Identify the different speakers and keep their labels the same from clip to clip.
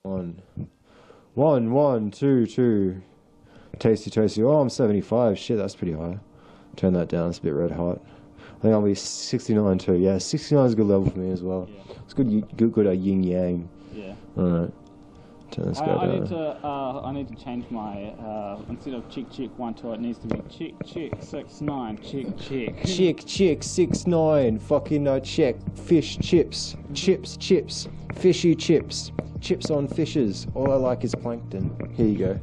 Speaker 1: One, two. Tasty. Oh, I'm 75. Shit, that's pretty high. Turn that down. It's a bit red hot. I think I'll be 69 too. Yeah, 69 is a good level for me as well. Yeah. It's good yin yang. Yeah. All right. Turn this guy down.
Speaker 2: I need to change my instead of chick 1 2. It needs to be chick 6 9
Speaker 1: chick 6 9. Fucking no check. Fish chips. Fishy chips. Chips on fishes. All I like is plankton. Here you go.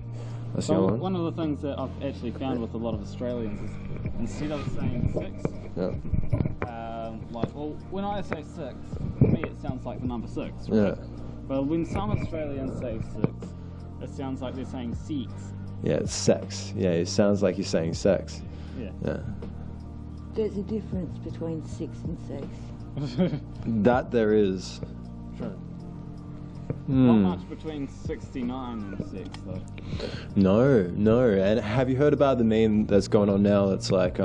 Speaker 1: That's
Speaker 2: so one of the things that I've actually found with a lot of Australians is instead of saying 6, like, well, when I say 6, to me it sounds like the number 6. Right?
Speaker 1: Yeah.
Speaker 2: But when some Australians say 6, it sounds like they're saying 6.
Speaker 1: Yeah, it's sex. Yeah, it sounds like you're saying sex. Yeah.
Speaker 3: There's a difference between 6 and 6.
Speaker 1: That there is.
Speaker 2: True. Not much between 69 and 6, though.
Speaker 1: No. And have you heard about the meme that's going on now? It's like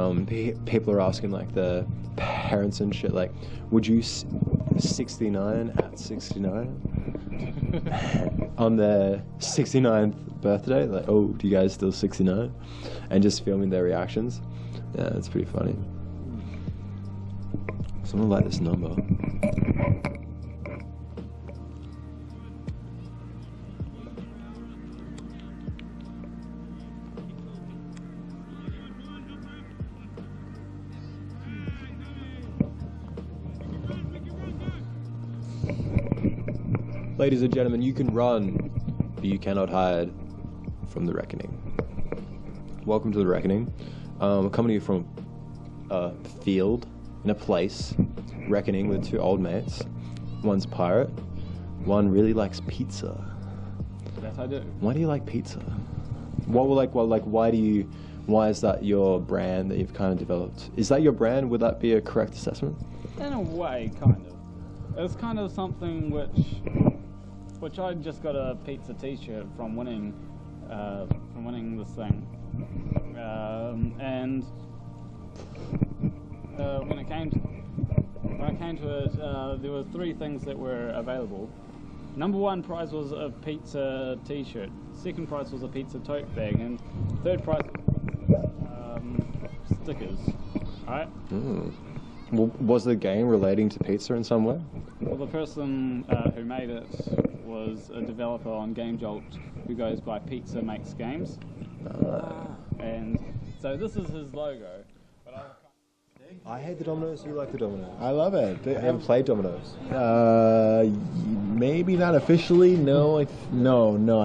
Speaker 1: people are asking like the parents and shit, like, would you 69 at 69 on their 69th birthday? Like, oh, do you guys still 69? And just filming their reactions. Yeah, it's pretty funny. Someone like this number. Ladies and gentlemen, you can run, but you cannot hide from the reckoning. Welcome to the reckoning. We're coming to you from a field, in a place, reckoning with 2 old mates. One's a pirate, one really likes pizza.
Speaker 2: Yes, I do.
Speaker 1: Why do you like pizza? Why is that your brand that you've kind of developed? Is that your brand? Would that be a correct assessment?
Speaker 2: In a way, kind of. It's kind of something which I just got a pizza T-shirt from winning this thing, and when I came to it, there were 3 things that were available. Number 1 prize was a pizza T-shirt. Second prize was a pizza tote bag, and third prize was stickers. All right.
Speaker 1: Well, was the game relating to pizza in some way?
Speaker 2: Well, the person who made it was a developer on Game Jolt who goes by Pizza Makes Games. And so this is his logo. But
Speaker 1: I hate the Dominoes, you like the Dominoes.
Speaker 4: I love it.
Speaker 1: I haven't played Dominoes.
Speaker 4: Maybe not officially. No, I've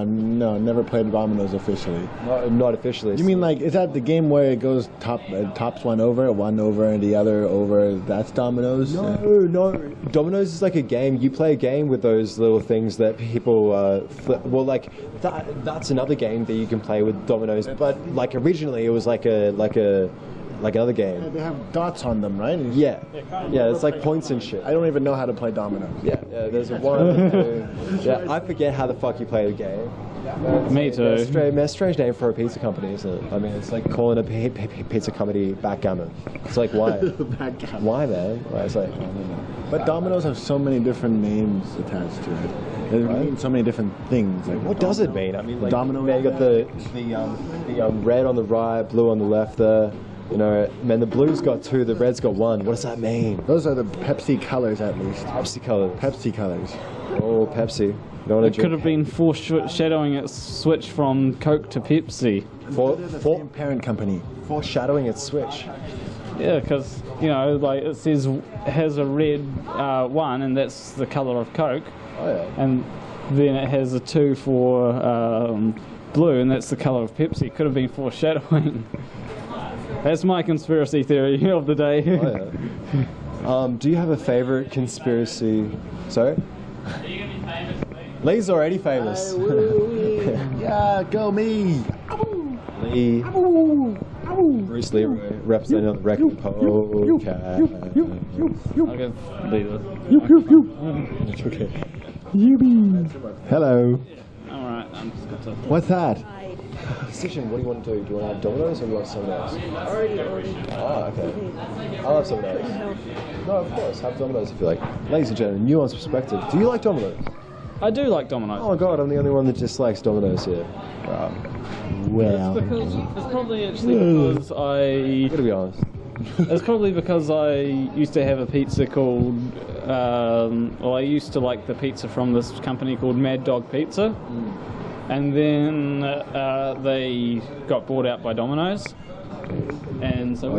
Speaker 4: never played Dominoes officially.
Speaker 1: Not officially.
Speaker 4: You mean like, is that the game where it goes tops one over and the other over? That's Dominoes?
Speaker 1: No. Dominoes is like a game. You play a game with those little things that people flip. Well, like that's another game that you can play with Dominoes. But like originally, it was like another game.
Speaker 4: Yeah, they have dots on them, right?
Speaker 1: Yeah, it's like points and shit.
Speaker 4: I don't even know how to play dominoes.
Speaker 1: Yeah, there's a 1, 2. Yeah, I forget how the fuck you play the game.
Speaker 2: Me too.
Speaker 1: Strange name for a pizza company, isn't it? I mean, it's like calling a pizza company backgammon. It's like, why?
Speaker 4: Backgammon.
Speaker 1: Why, man? Why? It's like, I don't know.
Speaker 4: But Dominoes have so many different names attached to it. It means so many different things. Like
Speaker 1: what does it mean? I mean, like,
Speaker 4: Domino.
Speaker 1: Man, you got the red on the right, blue on the left there. You know, man, the blue's got 2, the red's got 1. What does that mean?
Speaker 4: Those are the Pepsi colors, at least.
Speaker 1: Pepsi colors.
Speaker 4: Pepsi colors.
Speaker 1: Oh, Pepsi.
Speaker 2: It could have been foreshadowing its switch from Coke to Pepsi.
Speaker 4: For parent company.
Speaker 1: Foreshadowing its switch.
Speaker 2: Yeah, because, you know, like it says it has a red 1, and that's the color of Coke.
Speaker 1: Oh, yeah.
Speaker 2: And then it has a 2 for blue, and that's the color of Pepsi. Could have been foreshadowing. That's my conspiracy theory of the day.
Speaker 1: Oh, yeah. Do you have a favorite conspiracy? Sorry?
Speaker 2: Are you going to be famous, Lee?
Speaker 1: Lee's already famous.
Speaker 4: Yeah, go me.
Speaker 1: Lee. Bruce Lee representing on the record podcast.
Speaker 2: I'll give Lee this.
Speaker 1: It's okay.
Speaker 4: Hello.
Speaker 2: Alright, I'm just going to...
Speaker 4: What's that?
Speaker 1: Station, what do you want to do? Do you want to have Dominoes or do you want something else? Already. Ah, okay. I'll have something else. No, of course. Have Dominoes if you like. Ladies and gentlemen, nuanced perspective. Do you like Dominoes?
Speaker 2: I do like Domino's.
Speaker 1: Oh my god, I'm the only one that dislikes Domino's here. Wow.
Speaker 4: Well,
Speaker 2: It's probably actually because
Speaker 1: I gotta be honest.
Speaker 2: It's probably because I used to have a pizza called, I used to like the pizza from this company called Mad Dog Pizza, and then they got bought out by Domino's, and so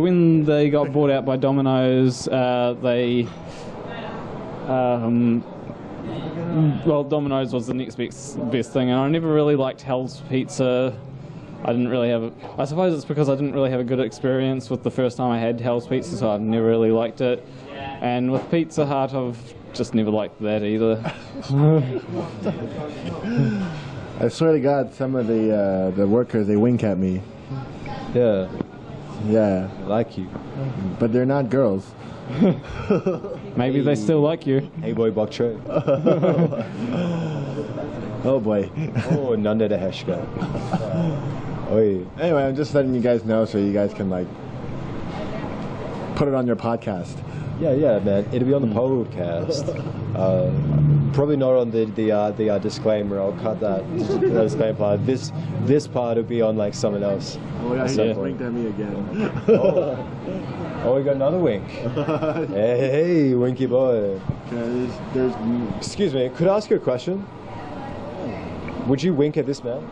Speaker 2: when they got bought out by Domino's, Domino's was the next best thing, and I never really liked Hell's Pizza. I suppose it's because I didn't really have a good experience with the first time I had Hell's Pizza, so I've never really liked it. And with Pizza Hut, I've just never liked that either.
Speaker 4: I swear to God, some of the workers, they wink at me.
Speaker 1: Yeah,
Speaker 4: Yeah,
Speaker 1: I like you.
Speaker 4: but they're not girls.
Speaker 2: Maybe they still like you.
Speaker 1: Hey boy, bok choy.
Speaker 4: Oh boy.
Speaker 1: Oh, nande de heshka. Oi.
Speaker 4: Anyway, I'm just letting you guys know so you guys can like put it on your podcast.
Speaker 1: Yeah, man. It'll be on the podcast. Probably not on the disclaimer. I'll cut that disclaimer part. This part will be on like someone else.
Speaker 4: Oh yeah, he
Speaker 1: Yeah.
Speaker 4: just winked at me again.
Speaker 1: Oh, we got another wink. Hey, winky boy.
Speaker 4: There's
Speaker 1: Excuse me. Could I ask you a question? Would you wink at this man?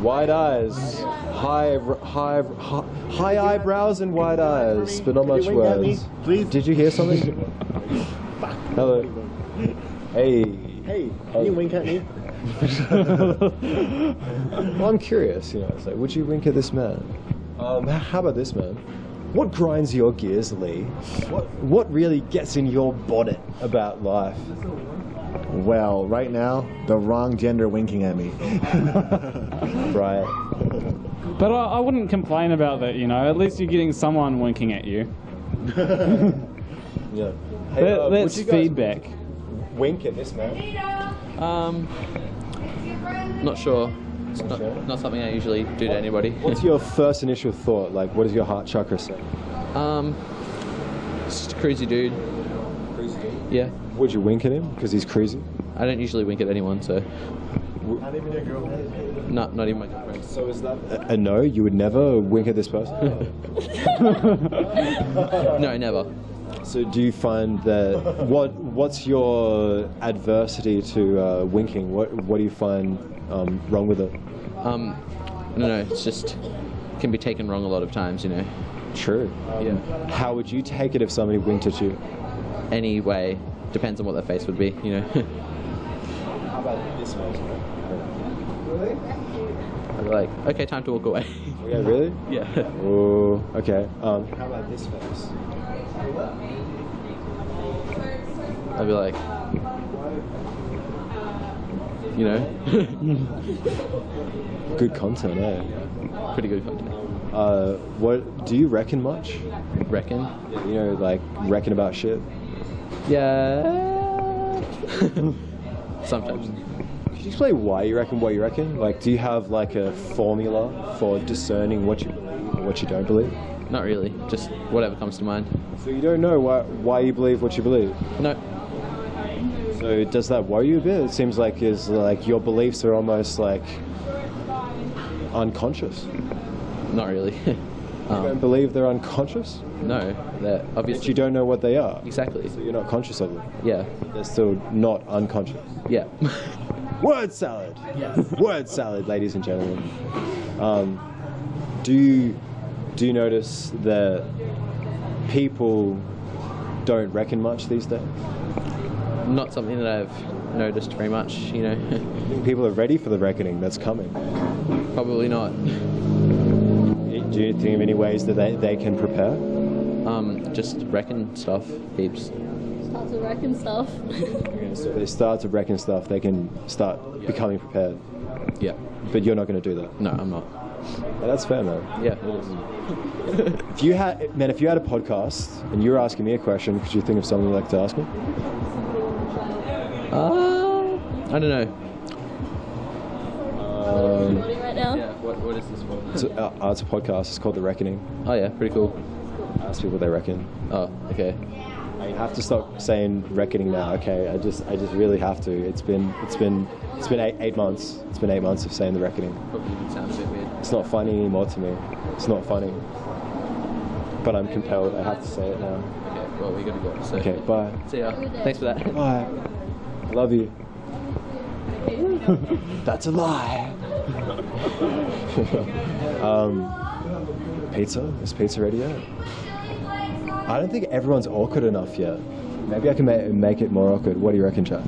Speaker 1: Wide eyes, high eyebrows and wide eyes, but not much
Speaker 4: wink at me,
Speaker 1: words.
Speaker 4: please?
Speaker 1: Did you hear something? Hello. Hey.
Speaker 4: Hey, can you wink at me?
Speaker 1: Well, I'm curious. It's like, would you wink at this man? How about this man? What grinds your gears, Lee? What really gets in your bonnet about life?
Speaker 4: Well, right now, the wrong gender winking at me.
Speaker 1: Right.
Speaker 2: But I wouldn't complain about that, At least you're getting someone winking at you.
Speaker 1: Yeah. Hey,
Speaker 2: That's
Speaker 1: would you guys
Speaker 2: feedback.
Speaker 1: Wink at this man.
Speaker 5: Not sure. It's not something I usually do to anybody.
Speaker 1: What's your first initial thought? Like, what does your heart chakra say?
Speaker 5: It's just a crazy dude. Yeah.
Speaker 1: Would you wink at him because he's crazy?
Speaker 5: I don't usually wink at anyone, so
Speaker 4: Not even your girlfriend?
Speaker 5: not even my girlfriend.
Speaker 1: So is that a no? You would never wink at this person?
Speaker 5: No, never.
Speaker 1: So do you find that what's your adversity to winking? What do you find wrong with it?
Speaker 5: I don't know. It's just can be taken wrong a lot of times,
Speaker 1: True.
Speaker 5: Yeah.
Speaker 1: How would you take it if somebody winked at you?
Speaker 5: Anyway, depends on what their face would be,
Speaker 1: How about this person?
Speaker 5: I'd be like, okay, time to walk away.
Speaker 1: Yeah, really?
Speaker 5: Yeah.
Speaker 1: Oh, okay. How about this face?
Speaker 5: I'd be like,
Speaker 1: Good content, eh?
Speaker 5: pretty good content.
Speaker 1: What do you reckon much?
Speaker 5: Reckon?
Speaker 1: Like reckon about shit.
Speaker 5: Yeah. Sometimes.
Speaker 1: Could you explain why you reckon what you reckon? Like, do you have like a formula for discerning what you believe or what you don't believe?
Speaker 5: Not really. Just whatever comes to mind.
Speaker 1: So you don't know why you believe what you believe.
Speaker 5: No.
Speaker 1: So does that worry you a bit? It seems like your beliefs are almost like unconscious.
Speaker 5: Not really.
Speaker 1: You don't believe they're unconscious?
Speaker 5: No. They're
Speaker 1: But
Speaker 5: obviously.
Speaker 1: you don't know what they are.
Speaker 5: Exactly.
Speaker 1: So you're not conscious of them.
Speaker 5: Yeah.
Speaker 1: They're still not unconscious.
Speaker 5: Yeah.
Speaker 1: Word salad. Word salad, ladies and gentlemen. Do you notice that people don't reckon much these days?
Speaker 5: Not something that I've noticed very much,
Speaker 1: I think people are ready for the reckoning that's coming.
Speaker 5: Probably not.
Speaker 1: Do you think of any ways that they can prepare?
Speaker 5: Just reckon stuff, heaps.
Speaker 6: Start to reckon stuff.
Speaker 1: So if they start to reckon stuff, they can start becoming prepared.
Speaker 5: Yeah.
Speaker 1: But you're not going to do that.
Speaker 5: No, I'm not.
Speaker 1: Yeah, that's fair, man.
Speaker 5: Yeah.
Speaker 1: If you had a podcast and you were asking me a question, could you think of something you'd like to ask me?
Speaker 5: I don't know.
Speaker 6: Recording right now.
Speaker 5: Yeah. What is this for?
Speaker 1: It's a podcast. It's called The Reckoning.
Speaker 5: Oh yeah, pretty cool.
Speaker 1: Ask people what they reckon.
Speaker 5: Oh, okay.
Speaker 1: I have to stop saying reckoning now. Okay, I just really have to. It's been 8 months. It's been 8 months of saying the reckoning.
Speaker 5: Probably even sounds a bit weird.
Speaker 1: It's not funny anymore to me. It's not funny. But I'm compelled. I have to say it now.
Speaker 5: Okay, well, we gotta go. So.
Speaker 1: Okay, bye.
Speaker 5: See ya. Thanks for that.
Speaker 1: Bye. I love you. That's a lie. Pizza? Is pizza ready yet? I don't think everyone's awkward enough yet. Maybe I can make it more awkward. What do you reckon, Chad?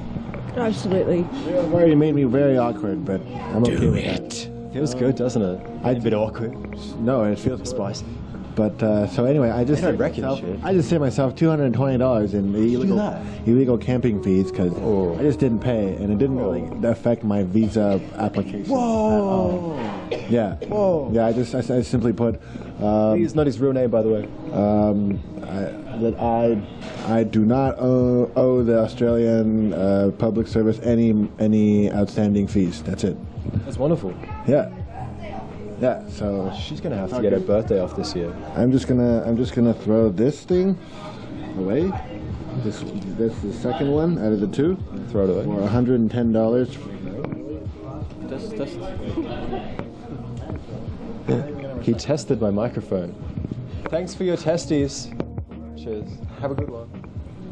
Speaker 3: Absolutely.
Speaker 4: You've already made me very awkward, but I'm okay with that.
Speaker 1: Feels good, doesn't it? A bit awkward.
Speaker 4: No, it feels
Speaker 1: Spicy.
Speaker 4: But so anyway, I just saved myself $220 in illegal camping fees because I just didn't pay, and it didn't really affect my visa application.
Speaker 1: Whoa!
Speaker 4: Yeah.
Speaker 1: Whoa!
Speaker 4: Yeah, I simply put.
Speaker 1: He's not his real name, by the way.
Speaker 4: I do not owe the Australian public service any outstanding fees. That's it.
Speaker 1: That's wonderful.
Speaker 4: Yeah. Yeah, so
Speaker 1: she's gonna have to get her birthday off this year.
Speaker 4: I'm just gonna throw this thing away. This is the second one out of the two.
Speaker 1: Throw it away.
Speaker 4: For $110.
Speaker 1: He tested my microphone. Thanks for your testes. Cheers. Have a good one.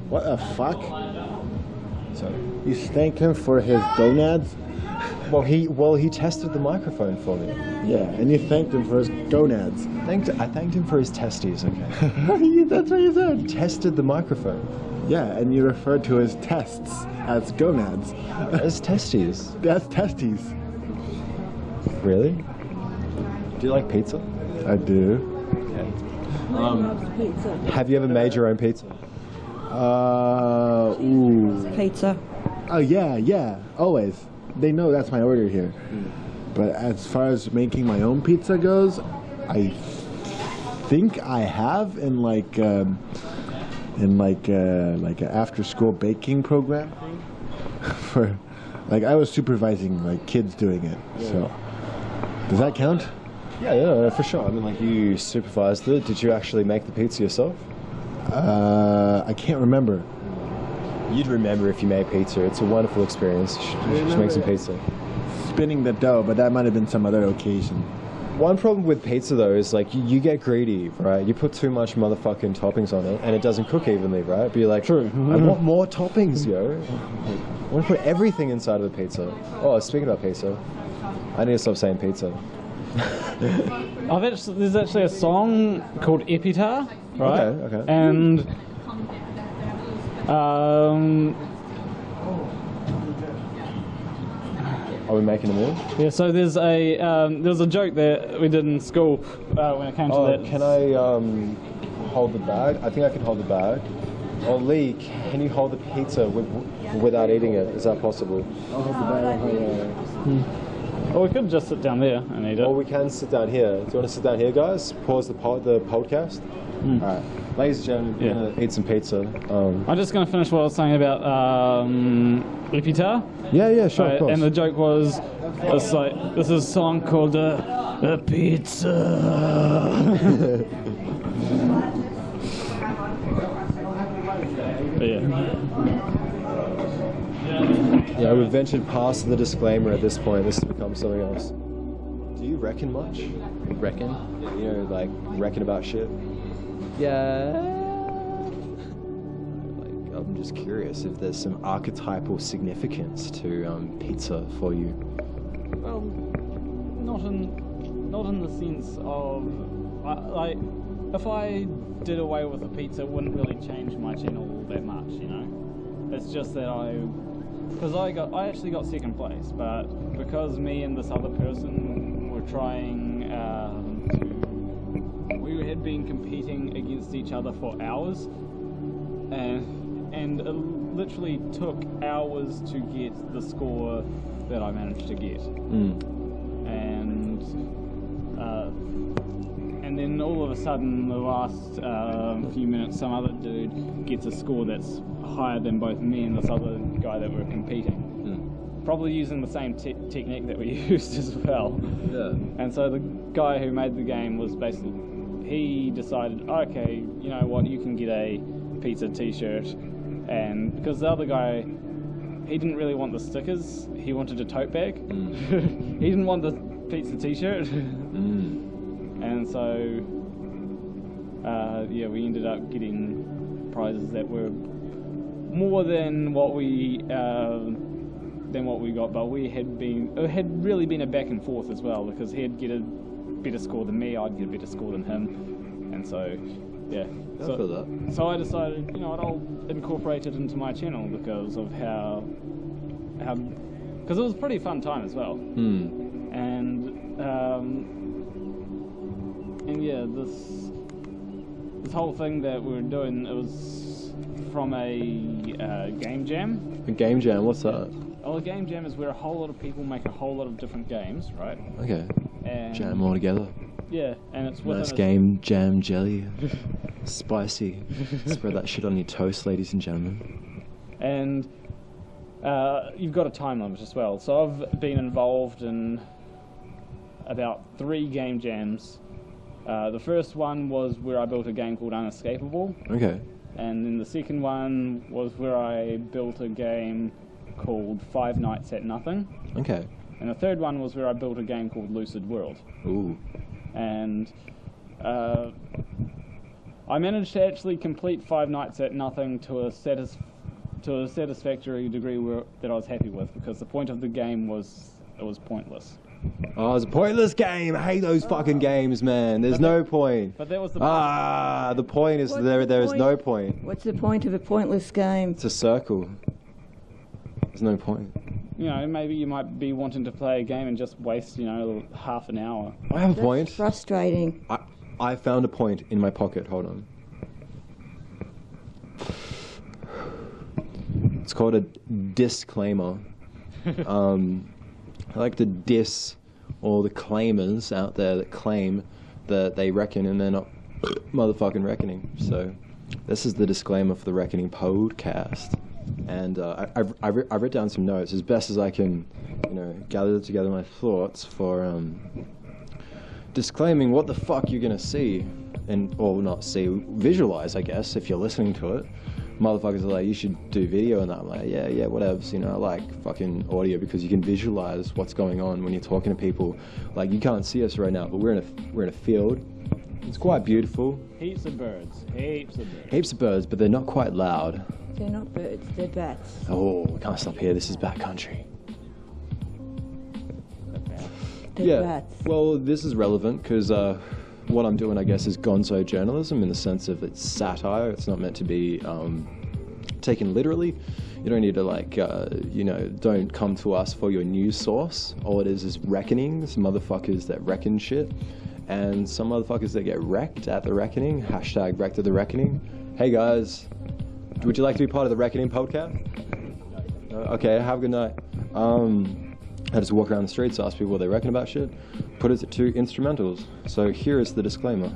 Speaker 4: What the fuck?
Speaker 1: Sorry.
Speaker 4: You thanked him for his gonads?
Speaker 1: Well, he tested the microphone for me.
Speaker 4: Yeah, and you thanked him for his gonads.
Speaker 1: I thanked him for his testes, okay?
Speaker 4: That's what you said.
Speaker 1: He tested the microphone.
Speaker 4: Yeah, and you referred to his tests as gonads.
Speaker 1: As testes.
Speaker 4: That's testes.
Speaker 1: Really? Do you like pizza?
Speaker 4: I do.
Speaker 1: Okay.
Speaker 3: Pizza.
Speaker 1: Have you ever made your own pizza?
Speaker 4: Ooh.
Speaker 3: Pizza.
Speaker 4: Oh, yeah, always. They know that's my order here. But as far as making my own pizza goes, I think I have in like an after school baking program thing. For like I was supervising like kids doing it. Yeah. So does that count?
Speaker 1: Yeah, for sure. I mean, like you supervised it. Did you actually make the pizza yourself?
Speaker 4: I can't remember.
Speaker 1: You'd remember if you made pizza. It's a wonderful experience. You should make some pizza.
Speaker 4: Spinning the dough, but that might have been some other occasion.
Speaker 1: One problem with pizza though is like you get greedy, right? You put too much motherfucking toppings on it and it doesn't cook evenly, right? But you're like, true. I want more toppings, yo. I want to put everything inside of the pizza. Oh, speaking about pizza, I need to stop saying pizza.
Speaker 2: There's actually a song called Epitaph, right?
Speaker 1: Okay.
Speaker 2: And
Speaker 1: are we making a meal?
Speaker 2: yeah, so there's a joke that we did in school when it came to that.
Speaker 1: Can I hold the bag? I think I can hold the bag. Or Lee, can you hold the pizza without eating it? Is that possible?
Speaker 4: I'll hold the bag.
Speaker 2: Or we could just sit down there and eat it.
Speaker 1: Or we can sit down here. Do you want to sit down here, guys? Pause the podcast. All right, ladies and gentlemen, we're gonna eat some pizza.
Speaker 2: I'm just going to finish what I was saying about Epitaph.
Speaker 1: Yeah, sure, of course.
Speaker 2: And the joke was, it's like, this is a song called Pizza. But
Speaker 1: yeah, we've ventured past the disclaimer at this point. This has become something else. Do you reckon much?
Speaker 5: Reckon?
Speaker 1: You know, like reckon about shit.
Speaker 5: Yeah.
Speaker 1: Like, I'm just curious if there's some archetypal significance to pizza for you.
Speaker 2: Well, not in the sense of like if I did away with a pizza, it wouldn't really change my channel all that much, you know. It's just that I actually got second place, but because me and this other person were trying we had been competing against each other for hours, and it literally took hours to get the score that I managed to get. And then all of a sudden, the last few minutes, some other dude gets a score that's higher than both me and this other guy that were competing. Probably using the same technique that we used as well.
Speaker 1: Yeah.
Speaker 2: And so the guy who made the game was basically, he decided, okay, you know what, you can get a pizza t-shirt, and because the other guy, he didn't really want the stickers, he wanted a tote bag. He didn't want the pizza t-shirt. And so yeah, we ended up getting prizes that were more than what we got, but it had really been a back and forth as well, because he'd get a better score than me, I'd get a better score than him, and so yeah.
Speaker 1: I feel that.
Speaker 2: So I decided, you know what, I'll incorporate it into my channel because of how because it was a pretty fun time as well. And yeah, this whole thing that we were doing, it was from a game jam.
Speaker 1: A game jam, what's that?
Speaker 2: Oh, a game jam is where a whole lot of people make a whole lot of different games, right?
Speaker 1: Okay.
Speaker 2: And
Speaker 1: Jam them all together.
Speaker 2: yeah, and it's within
Speaker 1: Nice game, jam, jelly. Spicy. Spread that shit on your toast, ladies and gentlemen.
Speaker 2: And you've got a time limit as well. So I've been involved in about 3 game jams. The first one was where I built a game called Unescapable.
Speaker 1: Okay.
Speaker 2: And then the second one was where I built a game called 5 Nights at Nothing.
Speaker 1: Okay.
Speaker 2: And the third one was where I built a game called Lucid World.
Speaker 1: Ooh.
Speaker 2: And I managed to actually complete 5 Nights at Nothing to a satisfactory degree that I was happy with, because the point of the game was it was pointless.
Speaker 1: Oh, it's a pointless game. I hate those fucking games, man. There's no point.
Speaker 2: But that was the
Speaker 1: the point is
Speaker 3: What's
Speaker 1: there
Speaker 3: the
Speaker 1: is
Speaker 3: point?
Speaker 1: no point.
Speaker 3: What's the point of a pointless game?
Speaker 1: It's a circle. There's no point.
Speaker 2: You know, maybe you might be wanting to play a game and just waste, you know, half an hour.
Speaker 1: I have a
Speaker 3: That's
Speaker 1: point.
Speaker 3: frustrating.
Speaker 1: I found a point in my pocket. Hold on. It's called a disclaimer. I like to diss all the claimers out there that claim that they reckon and they're not motherfucking reckoning. So this is the disclaimer for the Reckoning podcast. And I've written down some notes as best as I can, you know, gather together my thoughts for disclaiming what the fuck you're gonna see, or not see, visualize, I guess, if you're listening to it. Motherfuckers are like, you should do video, and that. I'm like, yeah, whatevs, you know, I like fucking audio because you can visualize what's going on when you're talking to people. Like, you can't see us right now, but we're in a field. It's quite beautiful.
Speaker 2: Heaps of birds. Heaps of birds.
Speaker 1: Heaps of birds, but they're not quite loud.
Speaker 3: They're not birds, they're bats.
Speaker 1: Oh, we can't stop here. This is bat country.
Speaker 3: They're bats.
Speaker 1: Well, this is relevant because what I'm doing, I guess, is gonzo journalism in the sense of it's satire. It's not meant to be taken literally. You don't need to, like, you know, don't come to us for your news source. All it is reckonings, motherfuckers that reckon shit. And some motherfuckers that get wrecked at the reckoning. Hashtag wrecked at the reckoning. Hey, guys. Would you like to be part of the Reckoning podcast? Okay, have a good night. I just walk around the streets, ask people what they reckon about shit, put it to instrumentals. So here is the disclaimer.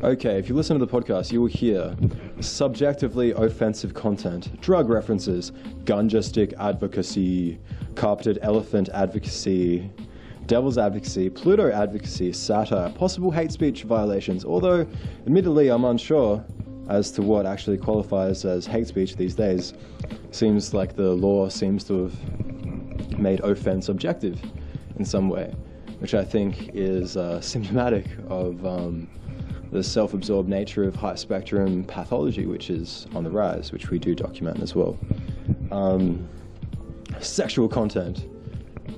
Speaker 1: Okay, if you listen to the podcast, you will hear subjectively offensive content, drug references, ganja stick advocacy, carpeted elephant advocacy, devil's advocacy, Pluto advocacy, satire, possible hate speech violations, although admittedly I'm unsure as to what actually qualifies as hate speech these days. Seems like the law seems to have made offense objective in some way, which I think is symptomatic of the self-absorbed nature of high spectrum pathology, which is on the rise, which we do document as well. Sexual content,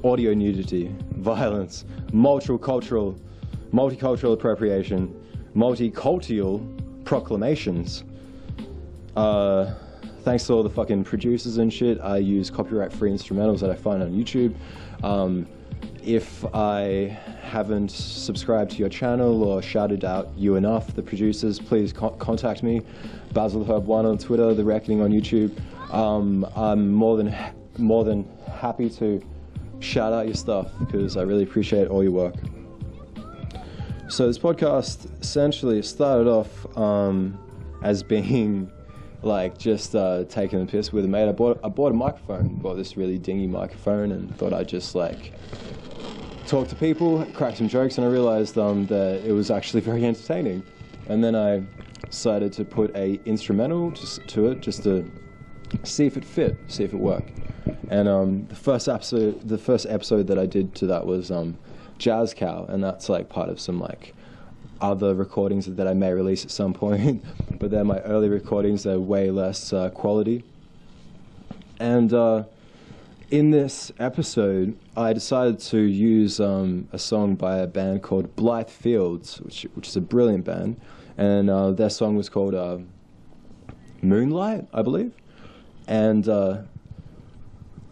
Speaker 1: audio nudity, violence, multicultural appropriation, multicultural proclamations. Thanks to all the fucking producers and shit, I use copyright-free instrumentals that I find on YouTube. If I haven't subscribed to your channel or shouted out you enough, the producers, please contact me. BasilHerb1 on Twitter, The Reckoning on YouTube. I'm more than happy to shout out your stuff because I really appreciate all your work. So this podcast essentially started off as being like just taking the piss with a mate. I bought a microphone, bought this really dingy microphone, and thought I'd just like talk to people, crack some jokes, and I realized that it was actually very entertaining. And then I decided to put a instrumental to it, just to see if it fit, see if it worked. And the first episode that I did to that was Jazz Cow, and that's like part of some like other recordings that I may release at some point. But they're my early recordings. They're way less quality. And in this episode, I decided to use a song by a band called Blythe Fields, which is a brilliant band. And their song was called Moonlight, I believe. And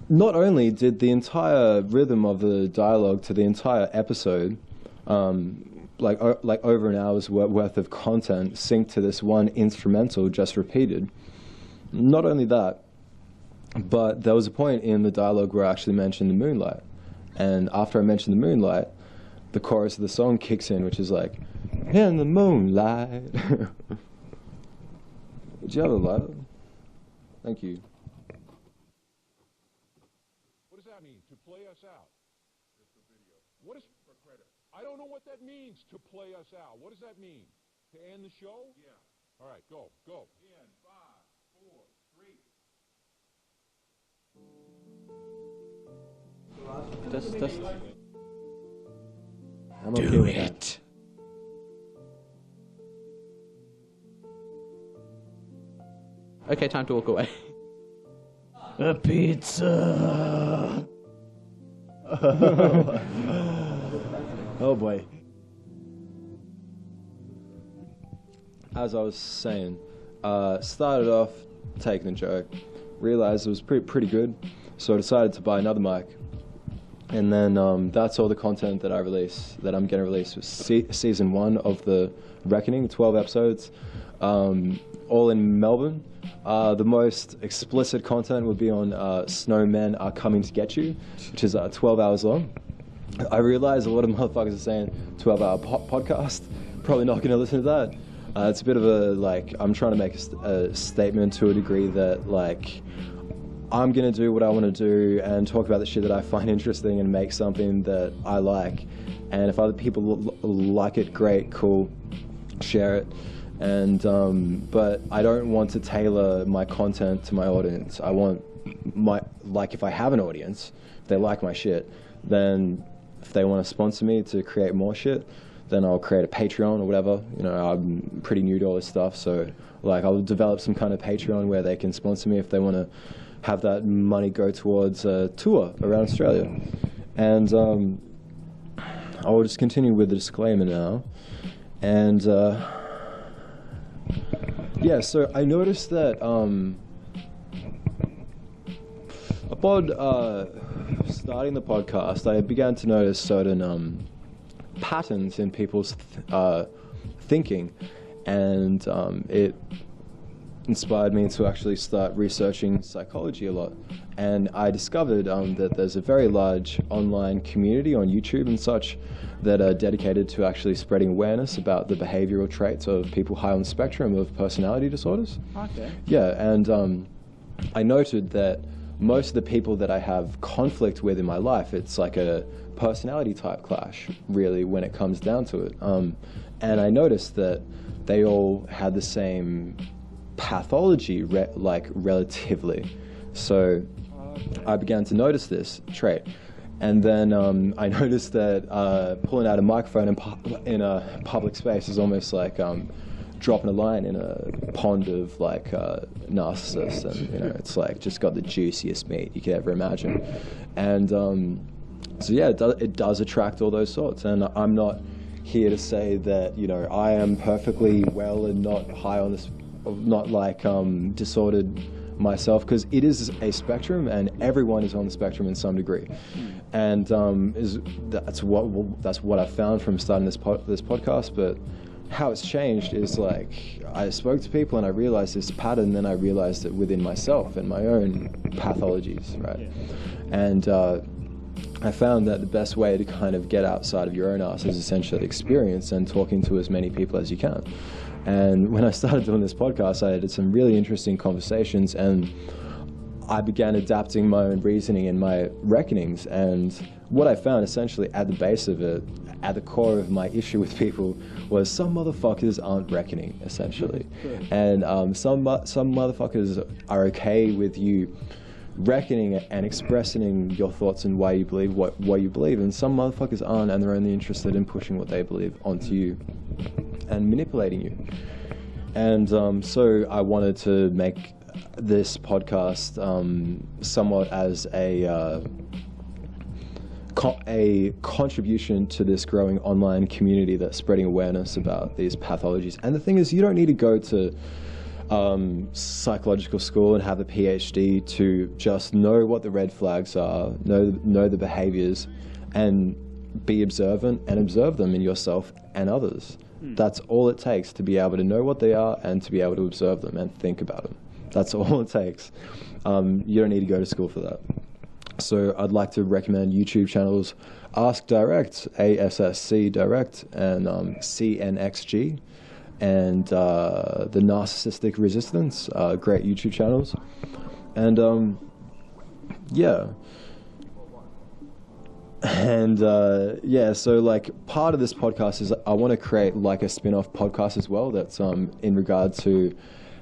Speaker 1: not only did the entire rhythm of the dialogue to the entire episode, like over an hour's worth of content, sync to this one instrumental just repeated. Not only that, but there was a point in the dialogue where I actually mentioned the moonlight. And after I mentioned the moonlight, the chorus of the song kicks in, which is like, in the moonlight. Did you have a lighter? Thank you.
Speaker 7: What does that mean? To play us out? It's the video. What is for credit? I don't know what that means, to play us out. What does that mean? To end the show? Yeah. All right, go. In 5, 4, 3.
Speaker 5: Test.
Speaker 4: I'm okay with that.
Speaker 5: Okay, time to walk away.
Speaker 1: A pizza.
Speaker 4: Oh boy.
Speaker 1: As I was saying, started off taking a joke, realized it was pretty good, so I decided to buy another mic. And then that's all the content that I'm going to release was season 1 of The Reckoning, 12 episodes, all in Melbourne. The most explicit content would be on Snowmen Are Coming to Get You, which is 12 hours long. I realize a lot of motherfuckers are saying 12-hour podcast. Probably not going to listen to that. It's a bit of a, like, I'm trying to make a statement to a degree that, like, I'm going to do what I want to do and talk about the shit that I find interesting and make something that I like. And if other people like it, great, cool, share it. And but I don't want to tailor my content to my audience. I want if I have an audience, if they like my shit, then if they want to sponsor me to create more shit, then I'll create a Patreon or whatever. You know, I'm pretty new to all this stuff, so like I'll develop some kind of Patreon where they can sponsor me if they want to have that money go towards a tour around Australia. And I will just continue with the disclaimer now. And yeah, so I noticed that upon starting the podcast, I began to notice certain patterns in people's thinking, and it inspired me to actually start researching psychology a lot. And I discovered that there's a very large online community on YouTube and such that are dedicated to actually spreading awareness about the behavioral traits of people high on the spectrum of personality disorders.
Speaker 2: Okay.
Speaker 1: Yeah, and I noted that most of the people that I have conflict with in my life, it's like a personality type clash, really, when it comes down to it. And I noticed that they all had the same pathology, relatively. So I began to notice this trait. And then I noticed that pulling out a microphone in a public space is almost like dropping a line in a pond of like narcissists, and you know, it's like just got the juiciest meat you could ever imagine. And so yeah, it does attract all those sorts. And I'm not here to say that, you know, I am perfectly well and not high on this, not like disordered myself, because it is a spectrum and everyone is on the spectrum in some degree. And that's what I found from starting this podcast. But how it's changed is, like, I spoke to people and I realized this pattern, then I realized it within myself and my own pathologies, right? Yeah. And I found that the best way to kind of get outside of your own ass is essentially experience and talking to as many people as you can. And when I started doing this podcast, I had some really interesting conversations, and I began adapting my own reasoning in my reckonings, and what I found essentially at the base of it, at the core of my issue with people, was some motherfuckers aren't reckoning, essentially. And some motherfuckers are okay with you reckoning and expressing your thoughts and why you believe what you believe, and some motherfuckers aren't, and they're only interested in pushing what they believe onto you and manipulating you. And so I wanted to make this podcast somewhat as a contribution to this growing online community that's spreading awareness about these pathologies. And the thing is, you don't need to go to psychological school and have a PhD to just know what the red flags are, know the behaviors, and be observant and observe them in yourself and others. That's all it takes to be able to know what they are and to be able to observe them and think about them. That's all it takes. You don't need to go to school for that. So I'd like to recommend YouTube channels Ask Direct, ASSC Direct, and CNXG, and The Narcissistic Resistance, great YouTube channels. And yeah. And yeah, so like part of this podcast is I want to create like a spin-off podcast as well that's in regard to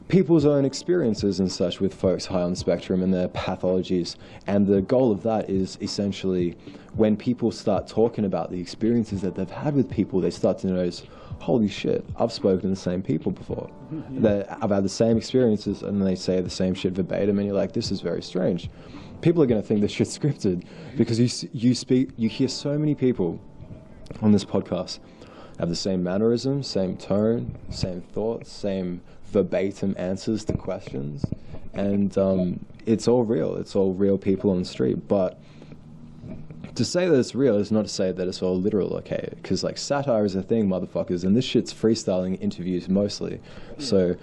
Speaker 1: people's own experiences and such with folks high on the spectrum and their pathologies. And the goal of that is essentially when people start talking about the experiences that they've had with people, they start to notice, holy shit, I've spoken to the same people before. That I've had the same experiences, and they say the same shit verbatim, and you're like, this is very strange. People are going to think this shit's scripted because you hear so many people on this podcast have the same mannerisms, same tone, same thoughts, same verbatim answers to questions, and it's all real. It's all real people on the street. But to say that it's real is not to say that it's all literal, okay? Because like satire is a thing, motherfuckers, and this shit's freestyling interviews mostly. So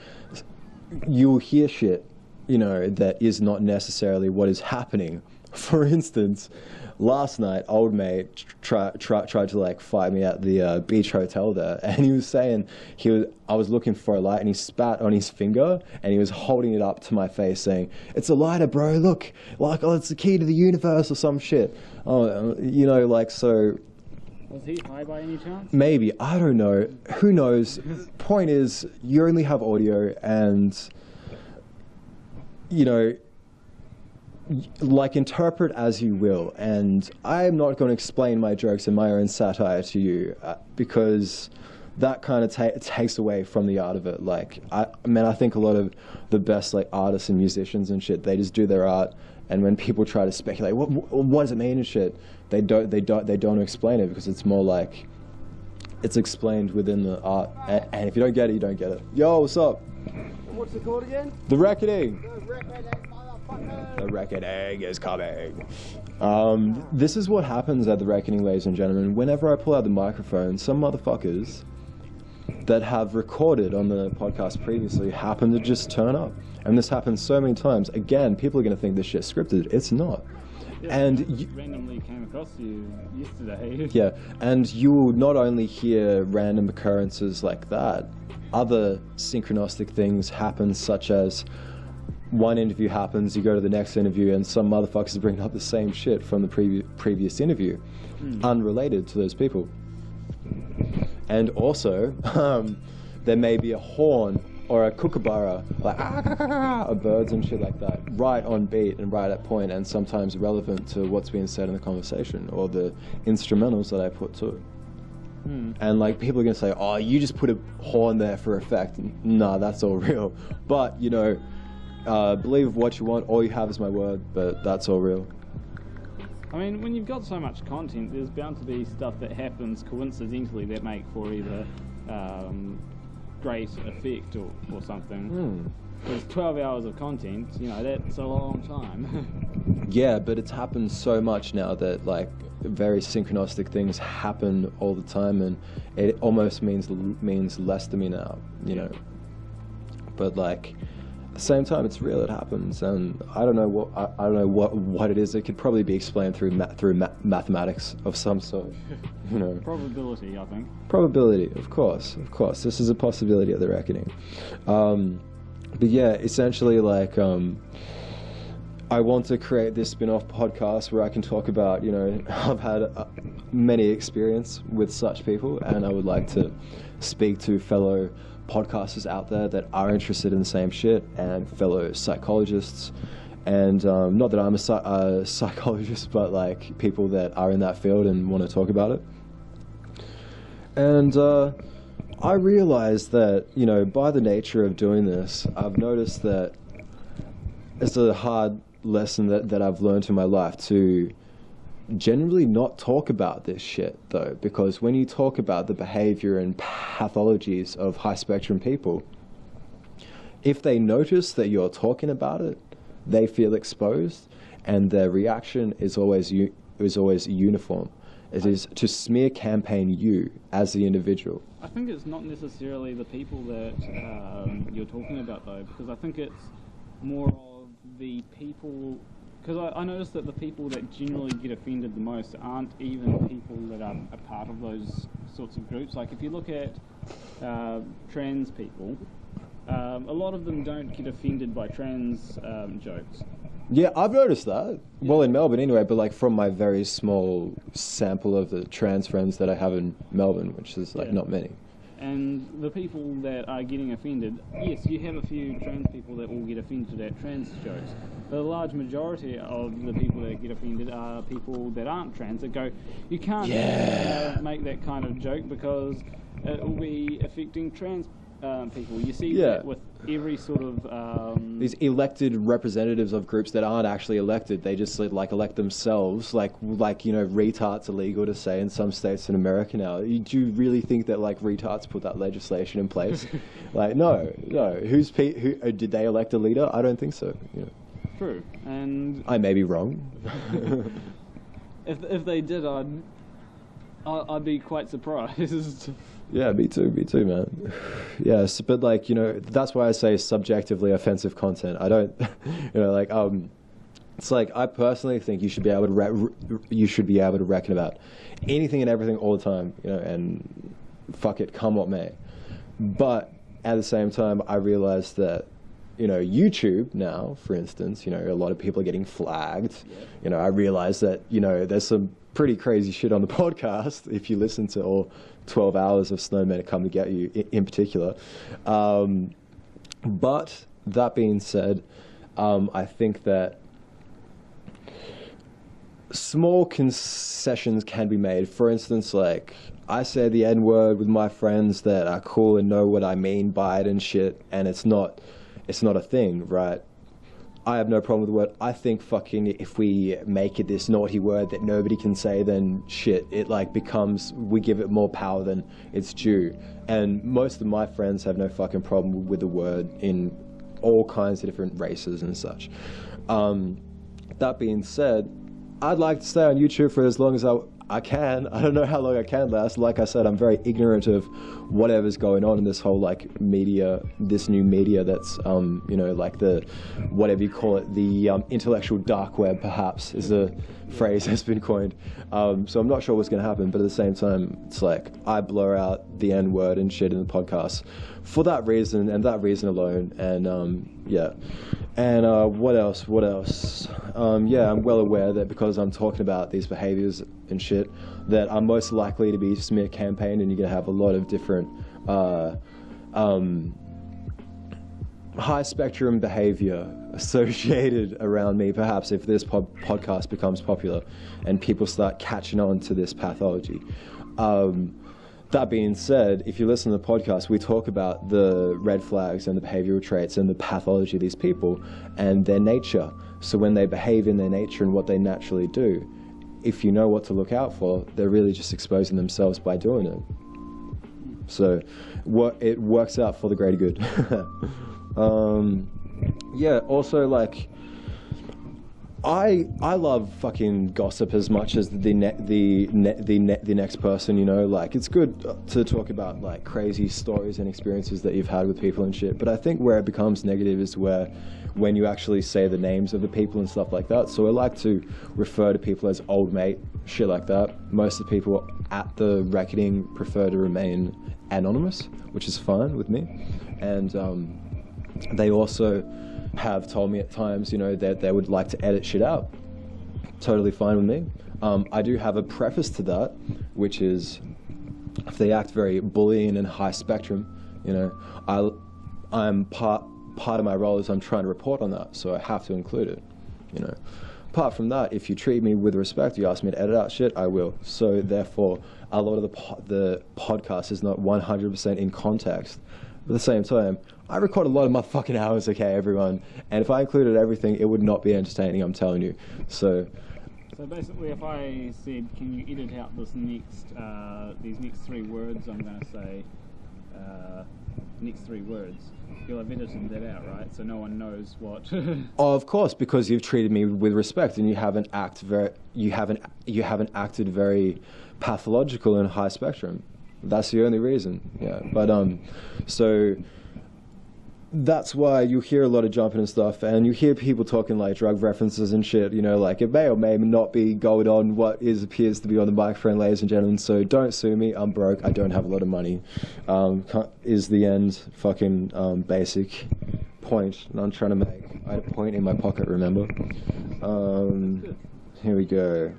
Speaker 1: you'll hear shit, you know, that is not necessarily what is happening. For instance, last night, old mate tried to like fight me at the beach hotel there, and he was saying I was looking for a light, and he spat on his finger, and he was holding it up to my face, saying, "It's a lighter, bro. Look, like, oh, it's the key to the universe or some shit." Oh, you know, like, so.
Speaker 2: Was he high by any chance?
Speaker 1: Maybe, I don't know. Who knows? Point is, you only have audio, and you know, like, interpret as you will, and I'm not going to explain my jokes and my own satire to you because that kind of takes away from the art of it. Like, I think a lot of the best like artists and musicians and shit, they just do their art, and when people try to speculate, what does it mean and shit, they don't explain it because it's more like it's explained within the art, and if you don't get it, you don't get it. Yo, what's up?
Speaker 8: What's it called again?
Speaker 1: The Reckoning.
Speaker 8: The Reckoning, motherfucker.
Speaker 1: The Reckoning is coming. This is what happens at The Reckoning, ladies and gentlemen. Whenever I pull out the microphone, some motherfuckers that have recorded on the podcast previously happen to just turn up. And this happens so many times. Again, people are going to think this shit's scripted. It's not.
Speaker 2: Yeah,
Speaker 1: and
Speaker 2: randomly came across you yesterday.
Speaker 1: Yeah, and you will not only hear random occurrences like that, other synchronistic things happen, such as one interview happens, you go to the next interview, and some motherfuckers bring up the same shit from the previous interview, unrelated to those people. And also, there may be a horn or a kookaburra, like of birds and shit like that, right on beat and right at point, and sometimes relevant to what's being said in the conversation or the instrumentals that I put to it. And like, people are gonna say, "Oh, you just put a horn there for effect." Nah, that's all real. But you know, believe what you want. All you have is my word, but that's all real.
Speaker 2: I mean, when you've got so much content, there's bound to be stuff that happens coincidentally that make for either great effect or something. There's 12 hours of content, you know, that's a long time.
Speaker 1: Yeah, but it's happened so much now that like very synchronistic things happen all the time, and it almost means less to me now, you know. But like, at the same time, it's real. It happens, and I don't know what it is. It could probably be explained through mathematics of some sort, you know.
Speaker 2: Probability, I think.
Speaker 1: Probability, of course. This is a possibility of The Reckoning. But yeah, essentially, like, I want to create this spin-off podcast where I can talk about, you know, I've had many experience with such people, and I would like to speak to fellow podcasters out there that are interested in the same shit, and fellow psychologists, and not that I'm a psychologist, but like people that are in that field and want to talk about it. And I realized that, you know, by the nature of doing this, I've noticed that it's a hard lesson that I've learned in my life to generally not talk about this shit, though, because when you talk about the behavior and pathologies of high spectrum people, if they notice that you're talking about it, they feel exposed, and their reaction is always uniform. It is to smear campaign you as the individual.
Speaker 2: I think it's not necessarily the people that you're talking about, though, because I think it's more of the people, because I noticed that the people that generally get offended the most aren't even people that are a part of those sorts of groups. Like if you look at trans people, a lot of them don't get offended by trans jokes.
Speaker 1: Yeah, I've noticed that. Well, in Melbourne anyway, but like from my very small sample of the trans friends that I have in Melbourne, which is like not many.
Speaker 2: And the people that are getting offended, yes, you have a few trans people that will get offended at trans jokes. But the large majority of the people that get offended are people that aren't trans, that go, you can't make that kind of joke because it will be affecting trans people. You see that with every sort of
Speaker 1: these elected representatives of groups that aren't actually elected. They just like elect themselves. Like you know, retard's illegal to say in some states in America now. Do you really think that like retards put that legislation in place? Like no. Who did they elect a leader? I don't think so. You know.
Speaker 2: True, and
Speaker 1: I may be wrong.
Speaker 2: if they did, I'd be quite surprised.
Speaker 1: Yeah, me too, man. Yes, but like, you know, that's why I say subjectively offensive content. I don't, you know, like, it's like I personally think you should be able to reckon about anything and everything all the time, you know, and fuck it, come what may. But at the same time, I realize that, you know, YouTube now, for instance, you know, a lot of people are getting flagged. You know, I realize that, you know, there's some pretty crazy shit on the podcast if you listen to all 12 hours of snowmen come to get you in particular. But that being said, I think that small concessions can be made. For instance, like I say the N-word with my friends that are cool and know what I mean by it and shit, and it's not a thing, right? I have no problem with the word. I think fucking if we make it this naughty word that nobody can say, then shit, it like becomes, we give it more power than it's due. And most of my friends have no fucking problem with the word in all kinds of different races and such. That being said, I'd like to stay on YouTube for as long as I can. I don't know how long I can last. Like I said, I'm very ignorant of whatever's going on in this whole like media, this new media that's you know, like the whatever you call it, the intellectual dark web perhaps is a phrase that's been coined. So I'm not sure what's going to happen, but at the same time, it's like I blur out the N-word and shit in the podcast for that reason and that reason alone. And yeah. And what else? Yeah, I'm well aware that because I'm talking about these behaviors and shit, that I'm most likely to be smear campaigned, and you're gonna have a lot of different high spectrum behavior associated around me. Perhaps if this podcast becomes popular and people start catching on to this pathology. That being said, if you listen to the podcast, we talk about the red flags and the behavioral traits and the pathology of these people and their nature. So when they behave in their nature and what they naturally do, if you know what to look out for, they're really just exposing themselves by doing it. So it works out for the greater good. Yeah, also like, I love fucking gossip as much as the next person, you know, like it's good to talk about like crazy stories and experiences that you've had with people and shit, but I think where it becomes negative is when you actually say the names of the people and stuff like that. So I like to refer to people as old mate, shit like that. Most of the people at the reckoning prefer to remain anonymous, which is fine with me. And they also have told me at times, you know, that they would like to edit shit out. Totally fine with me. I do have a preface to that, which is if they act very bullying and high spectrum, you know, I'm part of my role is I'm trying to report on that, so I have to include it, you know. Apart from that, if you treat me with respect, you ask me to edit out shit, I will. So therefore, a lot of the podcast is not 100% in context. But at the same time, I record a lot of motherfucking hours, okay, everyone. And if I included everything, it would not be entertaining, I'm telling you. So
Speaker 2: basically, if I said, can you edit out this next, these next 3 words, I'm going to say, next 3 words. You'll have edited that out, right? So no one knows what.
Speaker 1: Oh, of course, because you've treated me with respect, and you haven't acted very pathological and high spectrum. That's the only reason. Yeah, but so that's why you hear a lot of jumping and stuff, and you hear people talking like drug references and shit, you know, like it may or may not be going on what appears to be on the microphone, ladies and gentlemen, so don't sue me, I'm broke, I don't have a lot of money, is the end fucking basic point I'm trying to make. I had a point in my pocket, remember? Here we go.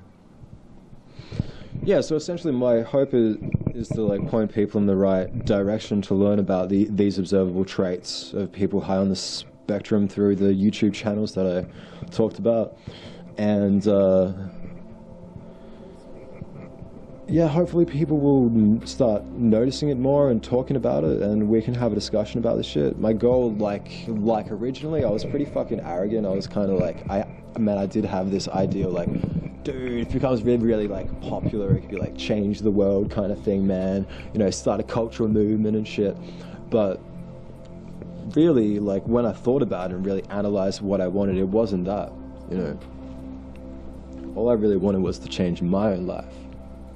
Speaker 1: Yeah, so essentially my hope is to like point people in the right direction to learn about these observable traits of people high on the spectrum through the YouTube channels that I talked about. And yeah, hopefully people will start noticing it more and talking about it, and we can have a discussion about this shit. My goal, like originally, I was pretty fucking arrogant. I was kind of like, I did have this idea like, dude, if it becomes really, really like popular, it could be like change the world kind of thing, man. You know, start a cultural movement and shit. But really, like when I thought about it and really analyzed what I wanted, it wasn't that, you know. All I really wanted was to change my own life.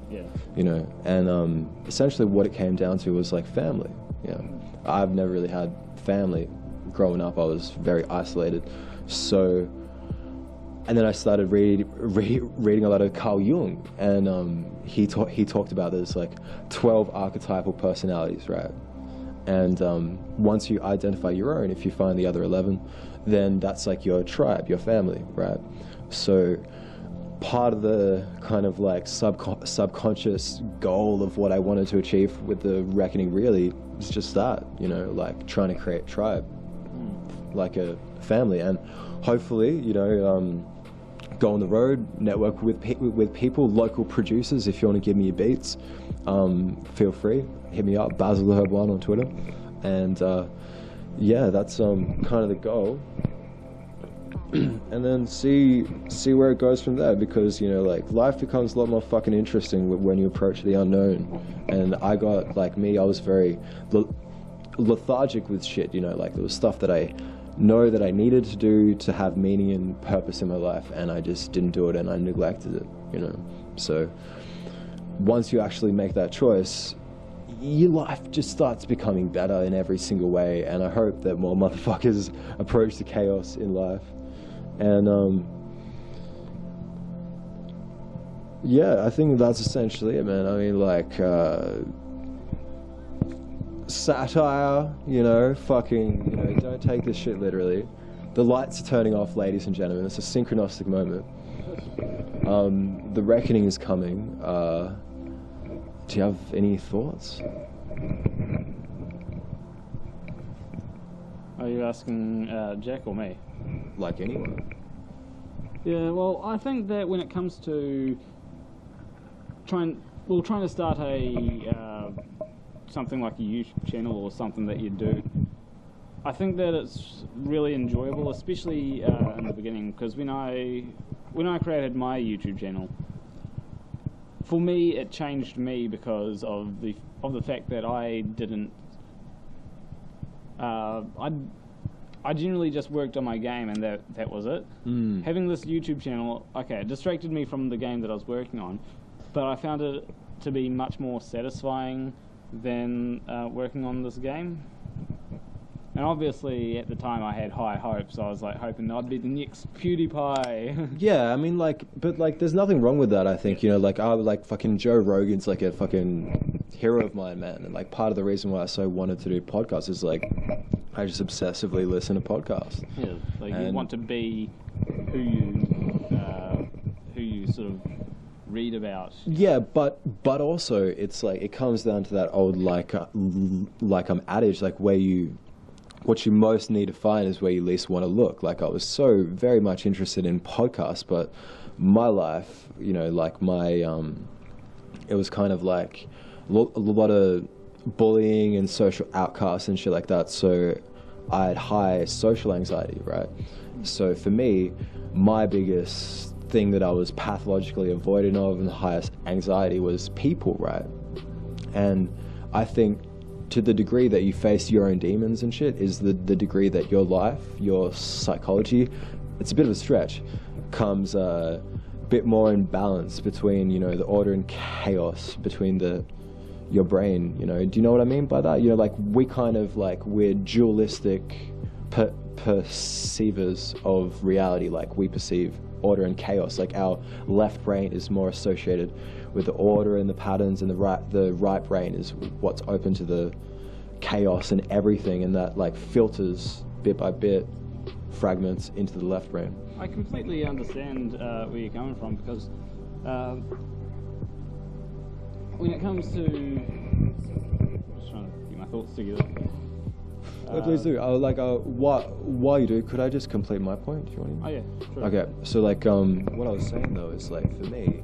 Speaker 2: Yeah.
Speaker 1: You know, and essentially what it came down to was like family. You know, I've never really had family growing up. I was very isolated. So, and then I started reading a lot of Carl Jung, and he talked about this like 12 archetypal personalities, right? And once you identify your own, if you find the other 11, then that's like your tribe, your family, right? So part of the kind of like subconscious goal of what I wanted to achieve with the Reckoning really is just that, you know, like trying to create tribe, like a family, and hopefully, you know, go on the road, network with people, local producers. If you want to give me your beats, feel free, hit me up, Basil the Herb 1 on Twitter, and yeah, that's kind of the goal. And then see where it goes from there, because, you know, like life becomes a lot more fucking interesting when you approach the unknown. And I got, like me, I was very lethargic with shit, you know, like there was stuff that I know that I needed to do to have meaning and purpose in my life, and I just didn't do it, and I neglected it, you know. So once you actually make that choice, your life just starts becoming better in every single way, and I hope that more motherfuckers approach the chaos in life. And yeah, I think that's essentially it, man. I mean, like satire, you know, fucking, you know, don't take this shit literally. The lights are turning off, ladies and gentlemen. It's a synchronistic moment. The Reckoning is coming. Do you have any thoughts?
Speaker 2: Are you asking Jack or me?
Speaker 1: Like anyone.
Speaker 2: Yeah, well, I think that when it comes to trying to start a something like a YouTube channel or something that you do, I think that it's really enjoyable, especially in the beginning, because when I created my YouTube channel, for me it changed me because of the fact that I didn't. I generally just worked on my game, and that was it. Having this YouTube channel, okay, it distracted me from the game that I was working on, but I found it to be much more satisfying than working on this game. And obviously, at the time, I had high hopes. I was like hoping I'd be the next PewDiePie.
Speaker 1: Yeah, I mean, like, but like, there's nothing wrong with that. I think, you know, like, fucking Joe Rogan's like a fucking hero of mine, man. And like, part of the reason why I so wanted to do podcasts is like, I just obsessively listen to podcasts.
Speaker 2: Yeah, like you
Speaker 1: And-
Speaker 2: want to be who you sort of read about.
Speaker 1: Yeah, but also it's like it comes down to that old adage, like what you most need to find is where you least want to look. Like I was so very much interested in podcasts, but my life, you know, like my it was kind of like a lot of bullying and social outcasts and shit like that. So I had high social anxiety, right? So for me, my biggest thing that I was pathologically avoiding of and the highest anxiety was people, right? And I think to the degree that you face your own demons and shit is the degree that your life, your psychology, it's a bit of a stretch, comes a bit more in balance between, you know, the order and chaos between your brain, you know. Do you know what I mean by that? You know, like we kind of like, we're dualistic perceivers of reality. Like we perceive order and chaos. Like our left brain is more associated with the order and the patterns, and the right brain is what's open to the chaos and everything, and that like filters bit by bit fragments into the left brain.
Speaker 2: I completely understand where you're coming from, because when it comes to, I'm just trying to get my thoughts together.
Speaker 1: Please do. While you do, could I just complete my point? Do you want to?
Speaker 2: Oh yeah, sure.
Speaker 1: Okay, so like what I was saying though is like for me,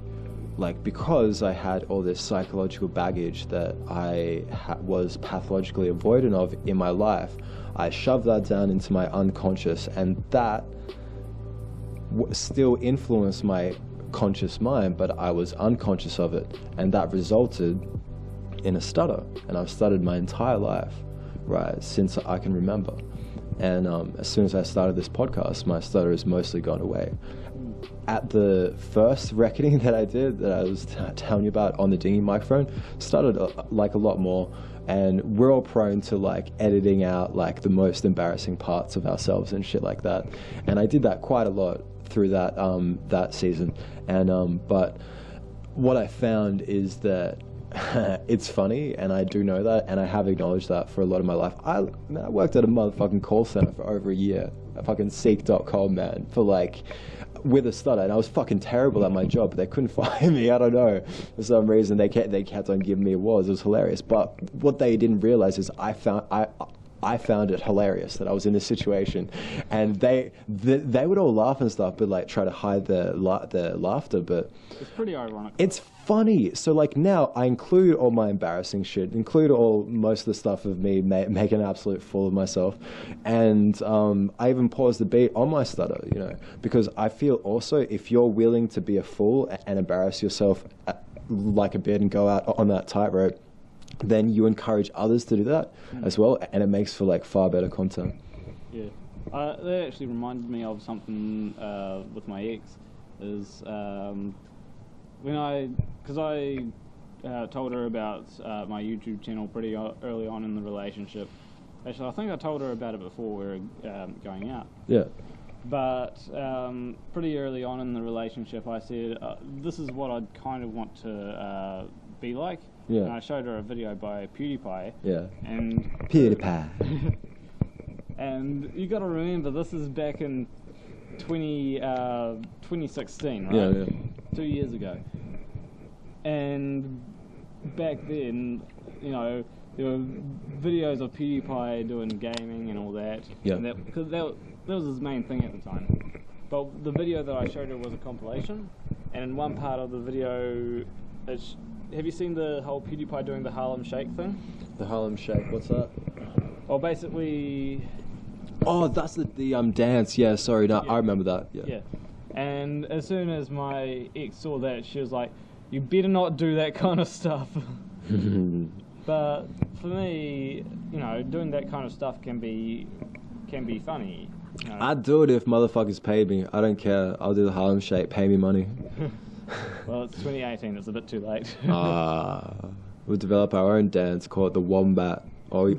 Speaker 1: like because I had all this psychological baggage that I was pathologically avoidant of in my life, I shoved that down into my unconscious, and that still influenced my conscious mind, but I was unconscious of it, and that resulted in a stutter. And I've stuttered my entire life, right, since I can remember. And as soon as I started this podcast, my stutter has mostly gone away. At the first recording that I did, that I was telling you about on the dinghy microphone, stuttered like a lot more. And we're all prone to like editing out like the most embarrassing parts of ourselves and shit like that. And I did that quite a lot through that that season. And but what I found is that it's funny, and I do know that, and I have acknowledged that for a lot of my life. I worked at a motherfucking call center for over a year, at fucking seek.com, man, for like, with a stutter, and I was fucking terrible at my job, but they couldn't fire me. I don't know, for some reason they kept on giving me awards. It was hilarious. But what they didn't realize is I found it hilarious that I was in this situation, and they would all laugh and stuff, but like try to hide their laughter. But
Speaker 2: It's pretty ironic.
Speaker 1: it's funny. So like now I include all my embarrassing shit, include most of the stuff of me making an absolute fool of myself, and I even pause the beat on my stutter, you know, because I feel also if you're willing to be a fool and embarrass yourself like a bit and go out on that tightrope, then you encourage others to do that as well, and it makes for like far better content.
Speaker 2: Yeah, that actually reminded me of something with my ex. Is when I told her about my YouTube channel pretty early on in the relationship. Actually, I think I told her about it before we were going out.
Speaker 1: Yeah.
Speaker 2: But pretty early on in the relationship, I said, this is what I'd kind of want to be like.
Speaker 1: Yeah.
Speaker 2: And I showed her a video by PewDiePie.
Speaker 1: Yeah.
Speaker 2: And
Speaker 1: PewDiePie.
Speaker 2: and you got to remember, this is back in 2016, right?
Speaker 1: Yeah.
Speaker 2: 2 years ago. And back then, you know, there were videos of PewDiePie doing gaming and all that.
Speaker 1: Yeah.
Speaker 2: Because that was his main thing at the time. But the video that I showed her was a compilation, and in one part of the video, have you seen the whole PewDiePie doing the Harlem Shake thing?
Speaker 1: The Harlem Shake, what's that?
Speaker 2: Well, basically...
Speaker 1: Oh, that's the dance. Yeah, sorry, no,
Speaker 2: Yeah.
Speaker 1: I remember that. Yeah.
Speaker 2: Yeah. And as soon as my ex saw that, she was like, you better not do that kind of stuff. But for me, you know, doing that kind of stuff can be funny. You know?
Speaker 1: I'd do it if motherfuckers paid me. I don't care. I'll do the Harlem Shake. Pay me money.
Speaker 2: Well, it's 2018. It's a bit too late.
Speaker 1: We'll develop our own dance called the Wombat. All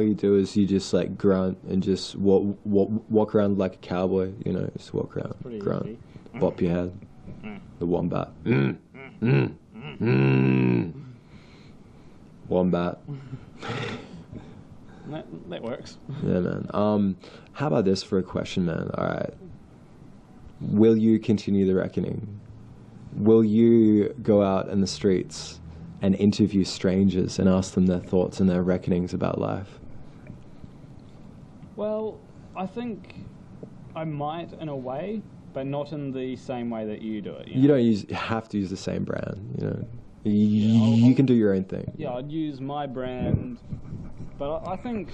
Speaker 1: you do is you just like grunt and just walk around like a cowboy. You know, just walk around,
Speaker 2: Pretty
Speaker 1: grunt,
Speaker 2: easy.
Speaker 1: bop your head. The Wombat. Wombat.
Speaker 2: That works.
Speaker 1: Yeah, man. How about this for a question, man? All right. Will you continue the reckoning? Will you go out in the streets and interview strangers and ask them their thoughts and their reckonings about life?
Speaker 2: Well, I think I might in a way, but not in the same way that you do it.
Speaker 1: You don't have to use the same brand, you know. You can do your own thing.
Speaker 2: Yeah, I'd use my brand, but I think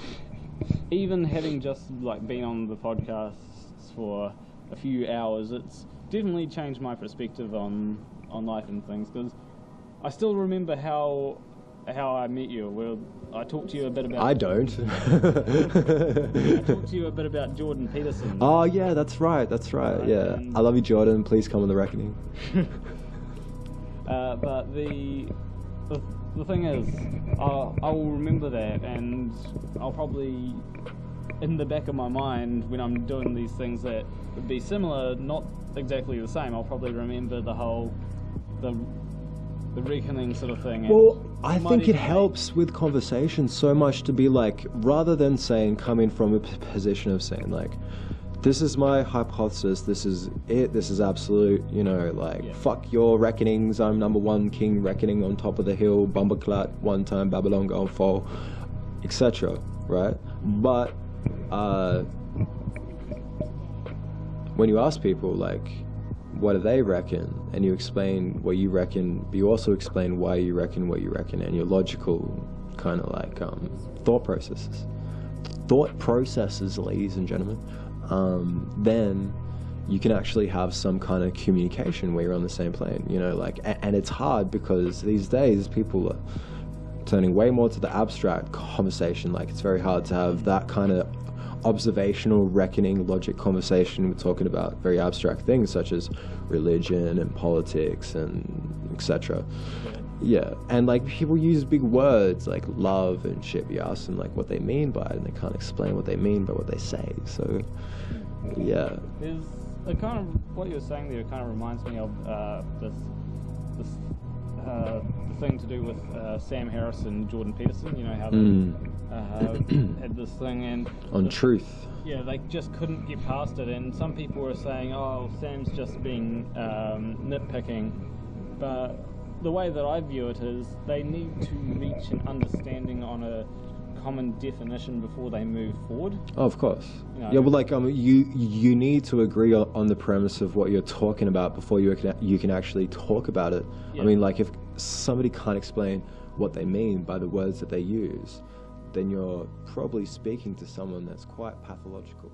Speaker 2: even having just like been on the podcasts for a few hours, it's definitely changed my perspective on life and things, because I still remember how I met you. Well, I talked to you a bit about...
Speaker 1: I don't.
Speaker 2: I talked to you a bit about Jordan Peterson.
Speaker 1: Oh, yeah, that's right, yeah. I love you, Jordan. Please come on the reckoning.
Speaker 2: But the thing is, I will remember that, and I'll probably, in the back of my mind, when I'm doing these things that would be similar, not exactly the same, I'll probably remember the reckoning sort of thing.
Speaker 1: Well, I think it helps with conversation so much to be like, rather than saying, coming from a position of saying like, this is my hypothesis, this is it, this is absolute, you know, like, fuck your reckonings, I'm number one king reckoning on top of the hill, Bumbleclat, one time Babylon gonna fall, etc., right? But when you ask people, like, what do they reckon, and you explain what you reckon, but you also explain why you reckon what you reckon, and your logical kind of like thought processes, ladies and gentlemen, then you can actually have some kind of communication where you're on the same plane, you know, like, and it's hard because these days people are turning way more to the abstract conversation. Like, it's very hard to have that kind of observational reckoning logic conversation. We're talking about very abstract things such as religion and politics and etc. Yeah, and like people use big words like love and shit. You ask them like what they mean by it, and they can't explain what they mean by what they say. So yeah,
Speaker 2: there's a kind of what you're saying there kind of reminds me of this the thing to do with Sam Harris and Jordan Peterson. You know how they had this thing and
Speaker 1: on truth.
Speaker 2: Yeah, they just couldn't get past it, and some people were saying, "Oh, Sam's just being nitpicking," but the way that I view it is they need to reach an understanding on a common definition before they move forward.
Speaker 1: Oh, of course.
Speaker 2: You know,
Speaker 1: yeah, well, like you need to agree on the premise of what you're talking about before you can actually talk about it. Yeah. I mean, like if somebody can't explain what they mean by the words that they use, then you're probably speaking to someone that's quite pathological.